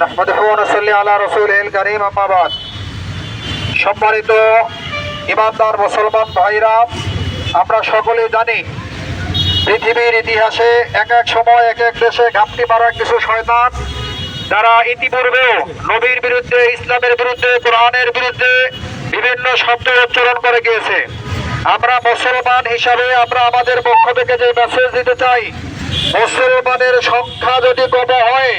নাহমাদুহু ওয়া নুসাল্লি আলা রাসূলিল কারীম, আম্মা বাদ। সম্মানিত ইমানদার মুসলমান ভাইরা, আমরা সকলে জানি পৃথিবীর ইতিহাসে এক এক সময় এক এক দেশে ঘাপটি মারা কিছু শয়তান যারা ইতিপূর্বেও নবীর বিরুদ্ধে, ইসলামের বিরুদ্ধে, কোরআনের বিরুদ্ধে বিভিন্ন শব্দ উচ্চারণ করে গিয়েছে। আমরা মুসলমান হিসাবে আমরা আমাদের পক্ষ থেকে যে মেসেজ দিতে চাই, মুসলমানের সংখ্যা যদি কম হয়,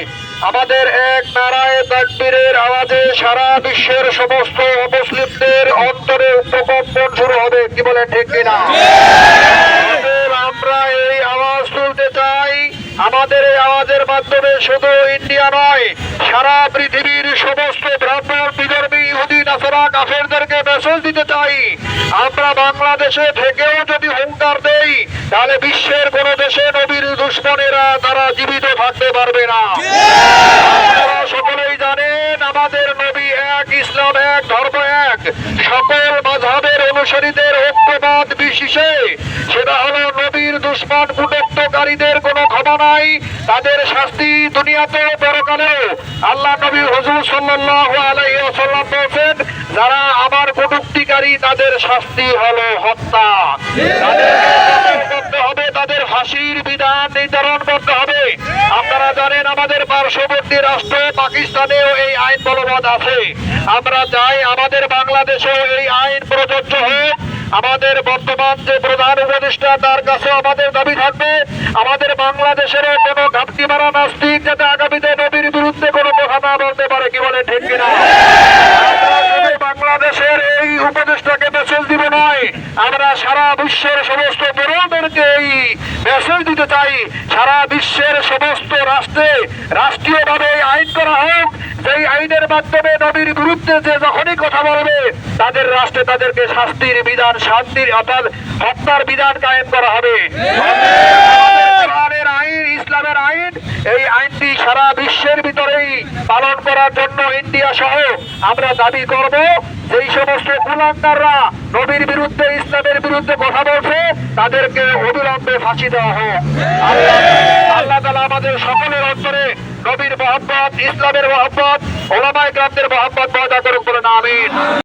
আমাদের এক নারায়ে তাকবীরের আওয়াজে সারা বিশ্বের সমস্ত অমুসলিমদের অন্তরে প্রকম্পন শুরু হবে। কি বলেন, ঠিক কিনা? আমরা এই আওয়াজ তুলতে চাই। আমাদের এই আওয়াজের মাধ্যমে শুধু ইন্ডিয়া নয়, সারা পৃথিবীর সমস্ত ব্রাহ্মণ, বিধর্মী, ইহুদি, নাসারা, কাফেরদেরকে মেসেজ দিতে চাই, আমরা বাংলাদেশে থেকেও যদি হুঙ্কার দেই, তাহলে বিশ্বের কোন দেশে নবীর দুশমনেরা তারা জীবিত থাকতে পারবে না। আপনারা সকলেই জানেন আমাদের নবী এক, ইসলাম এক, ধর্ম এক। সকল মাযহাবের অনুসারীদের ঐক্যবাদ বিশেষে সেটা হলো নবীর দুশমন কুটত্বকারীদের কোনো ক্ষমা নাই, তাদের শাস্তি দুনিয়াতেও পরকালেও। আল্লাহ নবী হুজুর সাল্লাল্লাহু আলাইহি ওয়াসাল্লাম বলেন, যারা আমার কটূক্তিকারী তাদের শাস্তি হলো হত্যা। তাদের হবে, তাদের ফাঁসির বিধান নির্ধারণ করতে হবে। আপনারা জানেন আমাদের পার্শ্ববর্তী রাষ্ট্র পাকিস্তানেও এই আইন বলবৎ আছে। আমরা চাই আমাদের বাংলাদেশেও এই আইন প্রযোজ্য হোক। আমাদের বর্তমান যে প্রধান উপদেষ্টা, তার কাছে আমাদের দাবি থাকবে, আমাদের বাংলাদেশেরও কোনো ঘাপটি মারা নাস্তিক যাতে আগামীতে নবীর বিরুদ্ধে কোনো কথা না বলতে পারে। কি বলে, ঠিক কিনা? বাংলাদেশের এই উপদেষ্টাকে মেসেজ দিব নয়, আমরা সারা বিশ্বের সমস্ত বড়দেরকে এই মেসেজ দিতে চাই। সারা বিশ্বের সমস্ত রাষ্ট্রে রাষ্ট্রীয়ভাবে আইন করা হোক, যেই আইনের মাধ্যমে নবীর বিরুদ্ধে যে যখনই কথা বলবে তাদের রাষ্ট্রে তাদেরকে শাস্তির বিধান, শান্তির অর্থাৎ হত্যার বিধান কায়েম করা হবে। কোরআনের আইন, ইসলামের আইন, এই আইনটি সারা বিশ্বের ভিতরেই পালন করার জন্য ইন্ডিয়া সহ আমরা দাবি করব, যেই সমস্ত কুলাঙ্গাররা নবীর বিরুদ্ধে, ইসলামের বিরুদ্ধে কথা বলছে তাদেরকে অবিলম্বে ফাঁসি দেওয়া হোক। আল্লাহ তাআলা আমাদের সকলের অন্তরে নবীর মহব্বত, ইসলামের মহব্বত, উলামায়ে কেরামদের মহব্বত পয়দা করুক, বলেন আমিন।